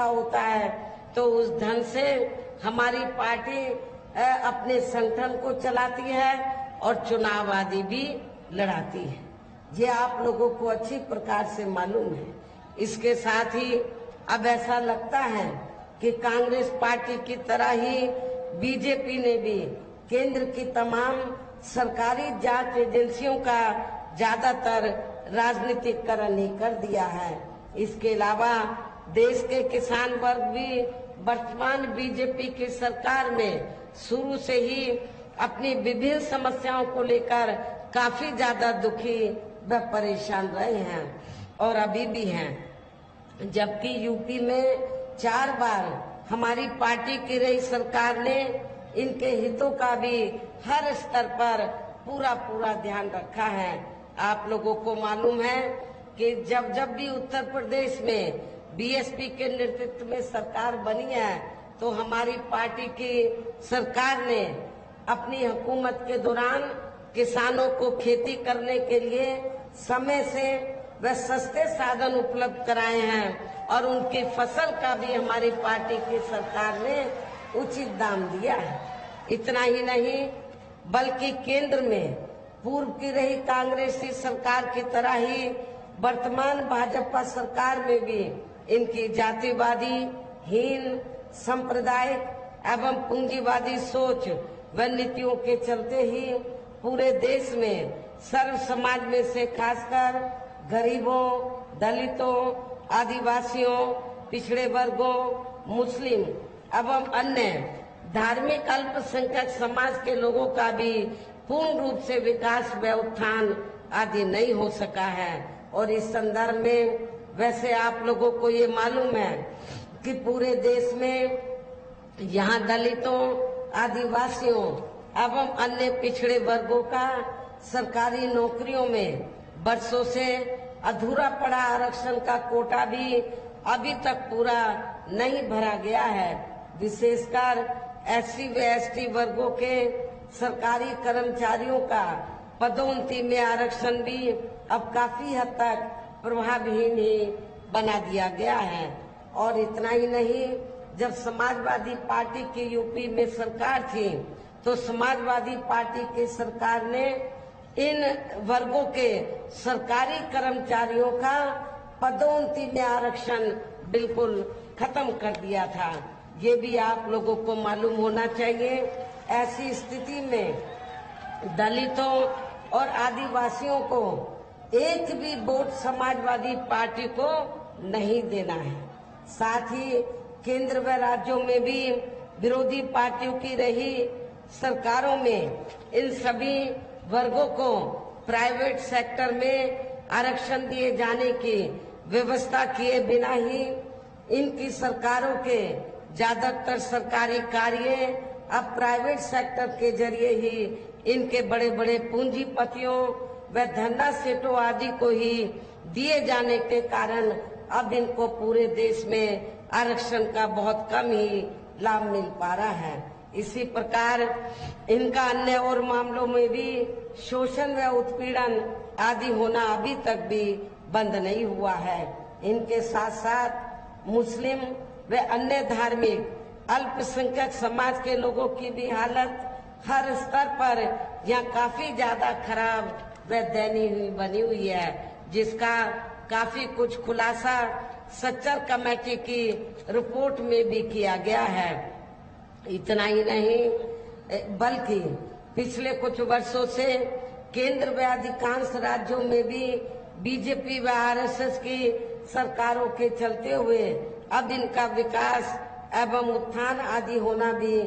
होता है तो उस धन से हमारी पार्टी अपने संगठन को चलाती है और चुनाव आदि भी लड़ाती है। ये आप लोगों को अच्छी प्रकार से मालूम है। इसके साथ ही अब ऐसा लगता है कि कांग्रेस पार्टी की तरह ही बीजेपी ने भी केंद्र की तमाम सरकारी जांच एजेंसियों का ज्यादातर राजनीतिकरण ही कर दिया है। इसके अलावा देश के किसान वर्ग भी वर्तमान बीजेपी की सरकार में शुरू से ही अपनी विभिन्न समस्याओं को लेकर काफी ज्यादा दुखी व परेशान रहे हैं और अभी भी हैं। जबकि यूपी में 4 बार हमारी पार्टी की रही सरकार ने इनके हितों का भी हर स्तर पर पूरा ध्यान रखा है। आप लोगों को मालूम है कि जब भी उत्तर प्रदेश में बीएसपी के नेतृत्व में सरकार बनी है तो हमारी पार्टी की सरकार ने अपनी हुकूमत के दौरान किसानों को खेती करने के लिए समय से व सस्ते साधन उपलब्ध कराए हैं और उनकी फसल का भी हमारी पार्टी की सरकार ने उचित दाम दिया है। इतना ही नहीं बल्कि केंद्र में पूर्व की रही कांग्रेसी सरकार की तरह ही वर्तमान भाजपा सरकार में भी इनकी जातिवादी, हीन, सांप्रदायिक एवं पूंजीवादी सोच व नीतियों के चलते ही पूरे देश में सर्व समाज में से खासकर गरीबों, दलितों, आदिवासियों, पिछड़े वर्गों, मुस्लिम एवं अन्य धार्मिक अल्पसंख्यक समाज के लोगों का भी पूर्ण रूप से विकास व उत्थान आदि नहीं हो सका है। और इस संदर्भ में वैसे आप लोगों को ये मालूम है कि पूरे देश में यहाँ दलितों, आदिवासियों एवं अन्य पिछड़े वर्गों का सरकारी नौकरियों में वर्षों से अधूरा पड़ा आरक्षण का कोटा भी अभी तक पूरा नहीं भरा गया है। विशेषकर एससी व एसटी वर्गों के सरकारी कर्मचारियों का पदोन्नति में आरक्षण भी अब काफी हद तक प्रभावहीन ही बना दिया गया है। और इतना ही नहीं, जब समाजवादी पार्टी की यूपी में सरकार थी तो समाजवादी पार्टी की सरकार ने इन वर्गों के सरकारी कर्मचारियों का पदोन्नति में आरक्षण बिल्कुल खत्म कर दिया था। ये भी आप लोगों को मालूम होना चाहिए। ऐसी स्थिति में दलितों और आदिवासियों को एक भी वोट समाजवादी पार्टी को नहीं देना है। साथ ही केंद्र व राज्यों में भी विरोधी पार्टियों की रही सरकारों में इन सभी वर्गों को प्राइवेट सेक्टर में आरक्षण दिए जाने की व्यवस्था किए बिना ही इनकी सरकारों के ज्यादातर सरकारी कार्य अब प्राइवेट सेक्टर के जरिए ही इनके बड़े बड़े पूंजीपतियों व धंधा सेठों आदि को ही दिए जाने के कारण अब इनको पूरे देश में आरक्षण का बहुत कम ही लाभ मिल पा रहा है। इसी प्रकार इनका अन्य और मामलों में भी शोषण व उत्पीड़न आदि होना अभी तक भी बंद नहीं हुआ है। इनके साथ साथ मुस्लिम व अन्य धार्मिक अल्पसंख्यक समाज के लोगों की भी हालत हर स्तर पर यहाँ काफी ज्यादा खराब व दयनीय बनी हुई है, जिसका काफी कुछ खुलासा सच्चर कमेटी की रिपोर्ट में भी किया गया है। इतना ही नहीं बल्कि पिछले कुछ वर्षों से केंद्र व अधिकांश राज्यों में भी बीजेपी व आरएसएस की सरकारों के चलते हुए अब इनका विकास एवं उत्थान आदि होना भी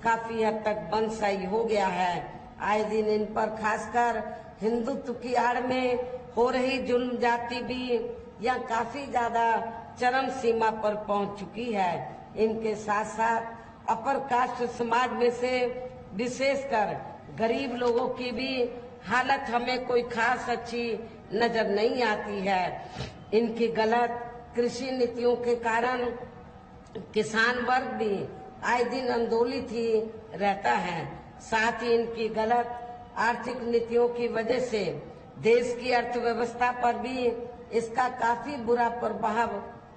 काफी हद तक बंदशाही हो गया है। आए दिन इन पर खासकर हिंदुत्व की आड़ में हो रही जुल्म जाति भी यह काफी ज्यादा चरम सीमा पर पहुंच चुकी है। इनके साथ साथ अपर कास्ट समाज में से विशेषकर गरीब लोगों की भी हालत हमें कोई खास अच्छी नजर नहीं आती है। इनकी गलत कृषि नीतियों के कारण किसान वर्ग भी आए दिन आंदोलित ही रहता है। साथ ही इनकी गलत आर्थिक नीतियों की वजह से देश की अर्थव्यवस्था पर भी इसका काफी बुरा प्रभाव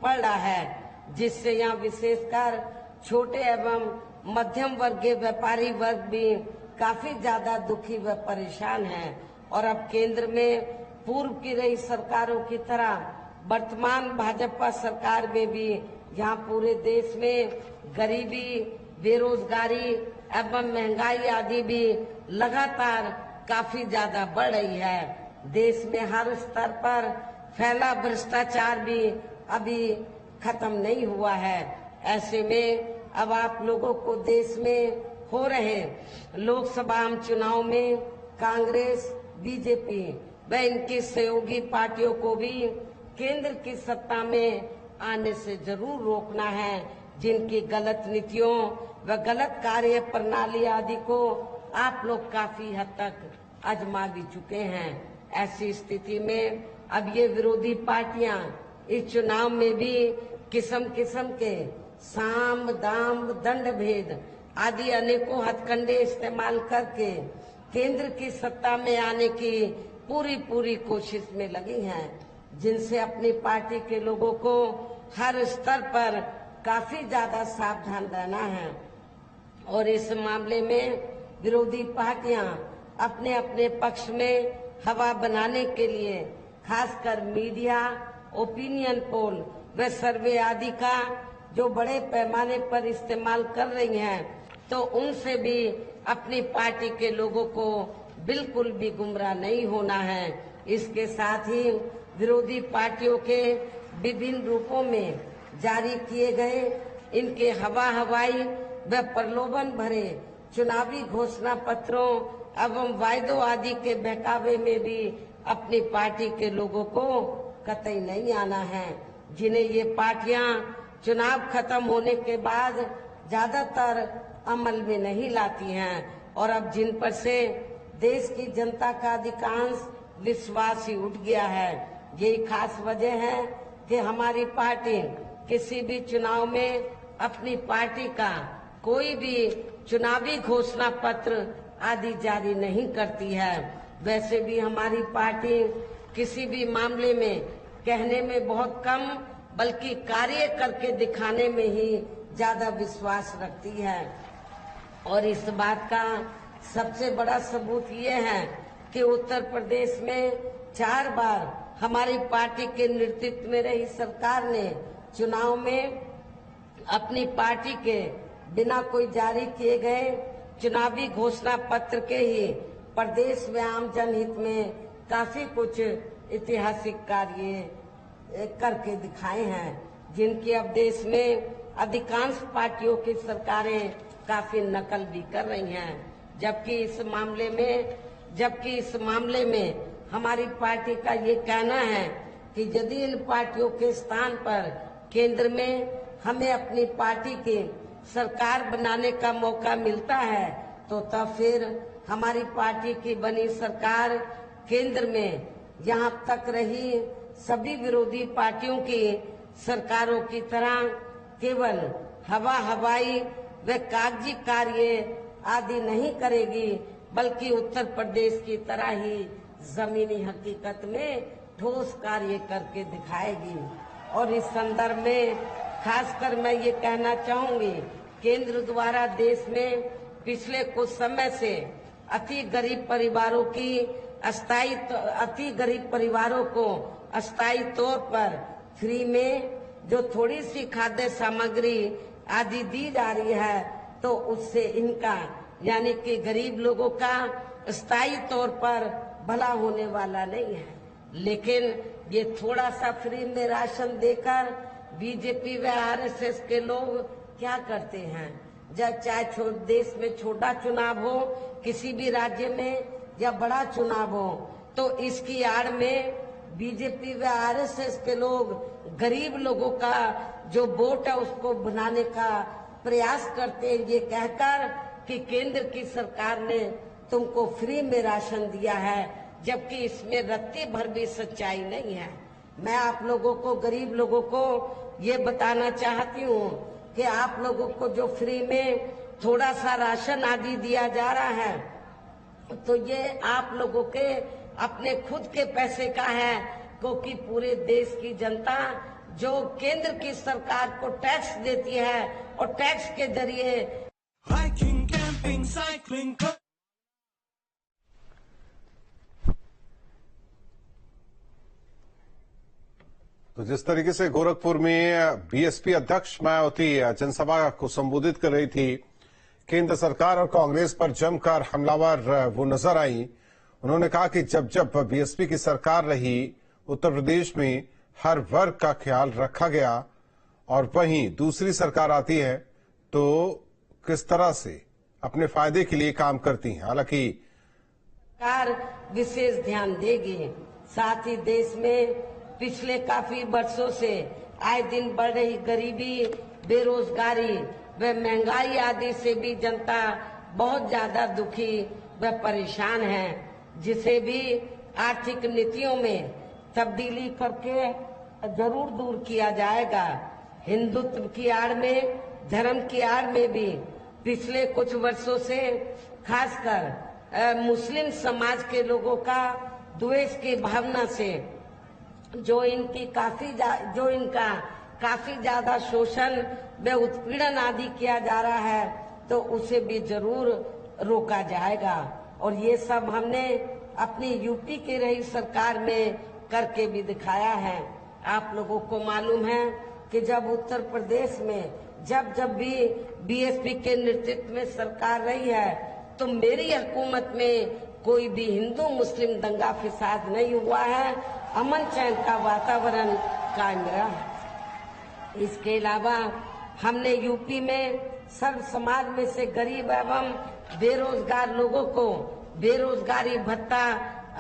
पड़ रहा है। जिससे यहाँ विशेषकर छोटे एवं मध्यम वर्गीय व्यापारी वर्ग भी काफी ज्यादा दुखी व परेशान हैं। और अब केंद्र में पूर्व की रही सरकारों की तरह वर्तमान भाजपा सरकार में भी यहाँ पूरे देश में गरीबी, बेरोजगारी एवं महंगाई आदि भी लगातार काफी ज्यादा बढ़ रही है। देश में हर स्तर पर फैला भ्रष्टाचार भी अभी खत्म नहीं हुआ है। ऐसे में अब आप लोगों को देश में हो रहे लोकसभा चुनाव में कांग्रेस, बीजेपी व इनकी सहयोगी पार्टियों को भी केंद्र की सत्ता में आने से जरूर रोकना है, जिनकी गलत नीतियों व गलत कार्य प्रणाली आदि को आप लोग काफी हद तक आजमा भी चुके हैं। ऐसी स्थिति में अब ये विरोधी पार्टियां इस चुनाव में भी किस्म किस्म के साम, दाम, दंड भेद आदि अनेकों हथकंडे इस्तेमाल करके केंद्र की सत्ता में आने की पूरी कोशिश में लगी हैं, जिनसे अपनी पार्टी के लोगों को हर स्तर पर काफी ज्यादा सावधान रहना है। और इस मामले में विरोधी पार्टियां अपने अपने पक्ष में हवा बनाने के लिए खासकर मीडिया, ओपिनियन पोल व सर्वे आदि का जो बड़े पैमाने पर इस्तेमाल कर रही हैं, तो उनसे भी अपनी पार्टी के लोगों को बिल्कुल भी गुमराह नहीं होना है। इसके साथ ही विरोधी पार्टियों के विभिन्न रूपों में जारी किए गए इनके हवाई व प्रलोभन भरे चुनावी घोषणा पत्रों एवं वायदों आदि के बहकावे में भी अपनी पार्टी के लोगों को कतई नहीं आना है, जिन्हें ये पार्टियां चुनाव खत्म होने के बाद ज्यादातर अमल में नहीं लाती हैं। और अब जिन पर से देश की जनता का अधिकांश विश्वास ही उठ गया है। यही खास वजह है कि हमारी पार्टी किसी भी चुनाव में अपनी पार्टी का कोई भी चुनावी घोषणा पत्र आदि जारी नहीं करती है। वैसे भी हमारी पार्टी किसी भी मामले में कहने में बहुत कम बल्कि कार्य करके दिखाने में ही ज्यादा विश्वास रखती है। और इस बात का सबसे बड़ा सबूत ये है कि उत्तर प्रदेश में 4 बार हमारी पार्टी के नेतृत्व में रही सरकार ने चुनाव में अपनी पार्टी के बिना कोई जारी किए गए चुनावी घोषणा पत्र के ही प्रदेश में आम जनहित में काफी कुछ ऐतिहासिक कार्य करके दिखाए हैं, जिनकी अब देश में अधिकांश पार्टियों की सरकारें काफी नकल भी कर रही हैं। जबकि इस मामले में हमारी पार्टी का ये कहना है कि यदि इन पार्टियों के स्थान पर केंद्र में हमें अपनी पार्टी की सरकार बनाने का मौका मिलता है, तो तब फिर हमारी पार्टी की बनी सरकार केंद्र में यहाँ तक रही सभी विरोधी पार्टियों की सरकारों की तरह केवल हवाई व कागजी कार्य आदि नहीं करेगी, बल्कि उत्तर प्रदेश की तरह ही जमीनी हकीकत में ठोस कार्य करके दिखाएगी। और इस संदर्भ में खासकर मैं ये कहना चाहूंगी, केंद्र द्वारा देश में पिछले कुछ समय से अति गरीब परिवारों को अस्थायी तौर पर फ्री में जो थोड़ी सी खाद्य सामग्री आदि दी जा रही है, तो उससे इनका यानी कि गरीब लोगों का स्थायी तौर पर भला होने वाला नहीं है। लेकिन ये थोड़ा सा फ्री में राशन देकर बीजेपी व आरएसएस के लोग क्या करते हैं, जब चाहे देश में छोटा चुनाव हो, किसी भी राज्य में या बड़ा चुनाव हो, तो इसकी आड़ में बीजेपी व आरएसएस के लोग गरीब लोगों का जो वोट है उसको बनाने का प्रयास करते हैं, ये कहकर कि केंद्र की सरकार ने तुमको फ्री में राशन दिया है, जबकि इसमें रत्ती भर भी सच्चाई नहीं है। मैं आप लोगों को, गरीब लोगों को ये बताना चाहती हूँ कि आप लोगों को जो फ्री में थोड़ा सा राशन आदि दिया जा रहा है, तो ये आप लोगों के अपने खुद के पैसे का है, क्योंकि पूरे देश की जनता जो केंद्र की सरकार को टैक्स देती है और टैक्स के जरिए हाइकिंग, कैंपिंग, साइकिलिंग। तो जिस तरीके से गोरखपुर में बीएसपी अध्यक्ष मायावती जनसभा को संबोधित कर रही थी, केंद्र सरकार और कांग्रेस पर जमकर हमलावर वो नजर आई। उन्होंने कहा कि जब जब बीएसपी की सरकार रही, उत्तर प्रदेश में हर वर्ग का ख्याल रखा गया, और वहीं दूसरी सरकार आती है तो किस तरह से अपने फायदे के लिए काम करती है। हालांकि सरकार विशेष ध्यान देगी। साथ ही देश में पिछले काफी वर्षों से आए दिन बढ़ रही गरीबी, बेरोजगारी व महंगाई आदि से भी जनता बहुत ज्यादा दुखी व परेशान है, जिसे भी आर्थिक नीतियों में तब्दीली करके जरूर दूर किया जाएगा। हिंदुत्व की आड़ में, धर्म की आड़ में भी पिछले कुछ वर्षों से खासकर मुस्लिम समाज के लोगों का द्वेष की भावना से जो इनका काफी ज्यादा शोषण व उत्पीड़न आदि किया जा रहा है, तो उसे भी जरूर रोका जाएगा। और ये सब हमने अपनी यूपी की रही सरकार में करके भी दिखाया है। आप लोगों को मालूम है कि जब उत्तर प्रदेश में जब भी बीएसपी के नेतृत्व में सरकार रही है, तो मेरी हुकूमत में कोई भी हिंदू मुस्लिम दंगा फिसाद नहीं हुआ है। अमन चैन का वातावरण कायम रहा। इसके अलावा हमने यूपी में सर्व समाज में से गरीब एवं बेरोजगार लोगों को बेरोजगारी भत्ता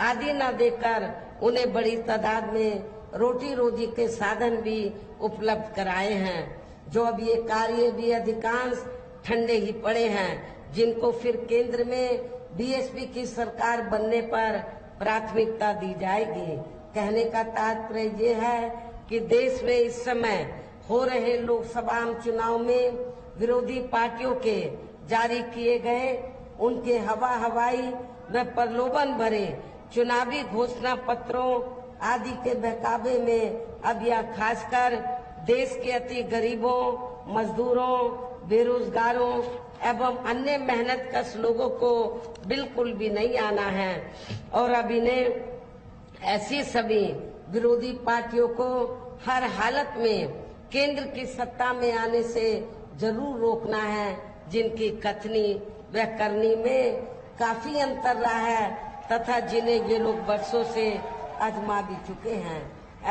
आदि न देकर उन्हें बड़ी तादाद में रोटी रोजी के साधन भी उपलब्ध कराए हैं। जो अब ये कार्य भी अधिकांश ठंडे ही पड़े हैं, जिनको फिर केंद्र में बीएसपी की सरकार बनने पर प्राथमिकता दी जाएगी। कहने का तात्पर्य ये है कि देश में इस समय हो रहे लोकसभा चुनाव में विरोधी पार्टियों के जारी किए गए उनके हवाई व प्रलोभन भरे चुनावी घोषणा पत्रों आदि के बहकावे में अब यह खासकर देश के अति गरीबों, मजदूरों, बेरोजगारों एवं अन्य मेहनतकश लोगों को बिल्कुल भी नहीं आना है। और अब इन्हें ऐसी सभी विरोधी पार्टियों को हर हालत में केंद्र की सत्ता में आने से जरूर रोकना है, जिनकी कथनी व करनी में काफी अंतर रहा है तथा जिन्हें ये लोग वर्षों से आजमा भी चुके हैं।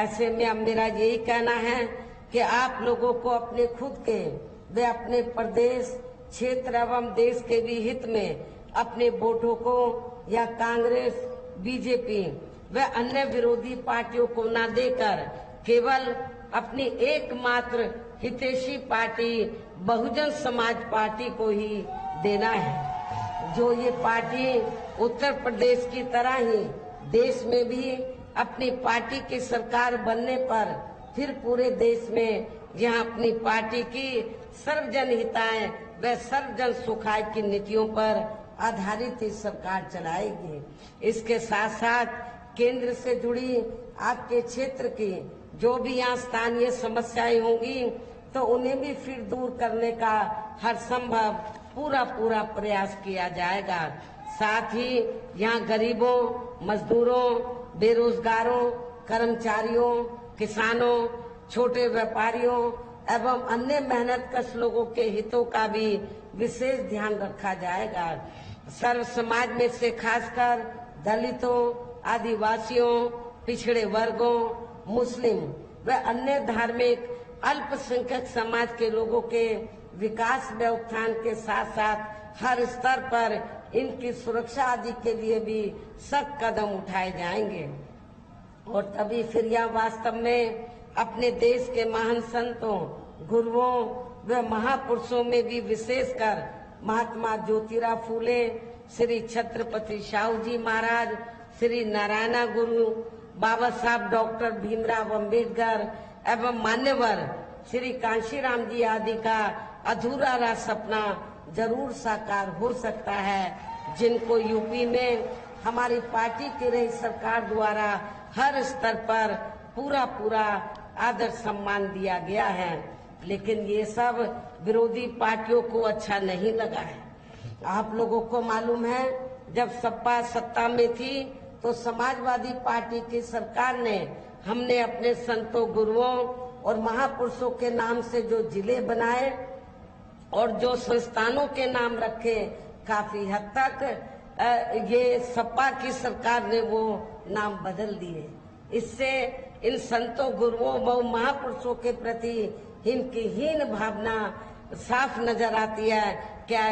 ऐसे में अब मेरा यही कहना है कि आप लोगों को अपने खुद के व अपने प्रदेश, क्षेत्र एवं देश के भी हित में अपने वोटों को या कांग्रेस, बीजेपी व अन्य विरोधी पार्टियों को न देकर केवल अपनी एकमात्र हितैषी पार्टी बहुजन समाज पार्टी को ही देना है। जो ये पार्टी उत्तर प्रदेश की तरह ही देश में भी अपनी पार्टी की सरकार बनने पर फिर पूरे देश में यहाँ अपनी पार्टी की सर्वजन हिताय व सर्वजन सुखाय की नीतियों पर आधारित इस सरकार चलाएगी। इसके साथ साथ केंद्र से जुड़ी आपके क्षेत्र की जो भी यहाँ स्थानीय समस्याएं होंगी, तो उन्हें भी फिर दूर करने का हर संभव पूरा प्रयास किया जाएगा। साथ ही यहाँ गरीबों, मजदूरों, बेरोजगारों, कर्मचारियों, किसानों, छोटे व्यापारियों एवं अन्य मेहनतकश लोगों के हितों का भी विशेष ध्यान रखा जाएगा। सर्व समाज में से खासकर दलितों, आदिवासियों, पिछड़े वर्गों, मुस्लिम व अन्य धार्मिक अल्पसंख्यक समाज के लोगों के विकास व उत्थान के साथ साथ हर स्तर पर इनकी सुरक्षा आदि के लिए भी सख्त कदम उठाए जाएंगे। और तभी फिर यह वास्तव में अपने देश के महान संतों, गुरुओं व महापुरुषों में भी विशेषकर महात्मा ज्योतिराव फूले, श्री छत्रपति शाहू जी महाराज, श्री नारायण गुरु, बाबा साहब डॉक्टर भीमराव अंबेडकर एवं मान्यवर श्री कांशीराम जी आदि का अधूरा रहा सपना जरूर साकार हो सकता है, जिनको यूपी में हमारी पार्टी की रही सरकार द्वारा हर स्तर पर पूरा आदर सम्मान दिया गया है। लेकिन ये सब विरोधी पार्टियों को अच्छा नहीं लगा है। आप लोगों को मालूम है, जब सपा सत्ता में थी तो समाजवादी पार्टी की सरकार ने हमने अपने संतों, गुरुओं और महापुरुषों के नाम से जो जिले बनाए और जो संस्थानों के नाम रखे, काफी हद तक ये सपा की सरकार ने वो नाम बदल दिए। इससे इन संतों, गुरुओं व महापुरुषों के प्रति इनकी हीन भावना साफ नजर आती है। क्या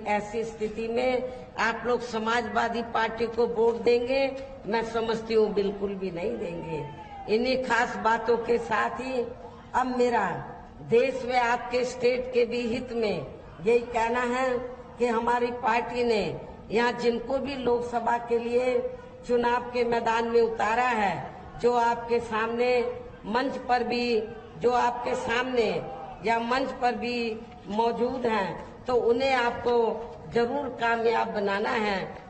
ऐसी स्थिति में आप लोग समाजवादी पार्टी को वोट देंगे? मैं समझती हूँ बिल्कुल भी नहीं देंगे। इन्हीं खास बातों के साथ ही अब मेरा देश में आपके स्टेट के भी हित में यही कहना है कि हमारी पार्टी ने यहाँ जिनको भी लोकसभा के लिए चुनाव के मैदान में उतारा है, जो आपके सामने मंच पर भी, जो आपके सामने या मंच पर भी मौजूद हैं, तो उन्हें आपको जरूर कामयाब बनाना है।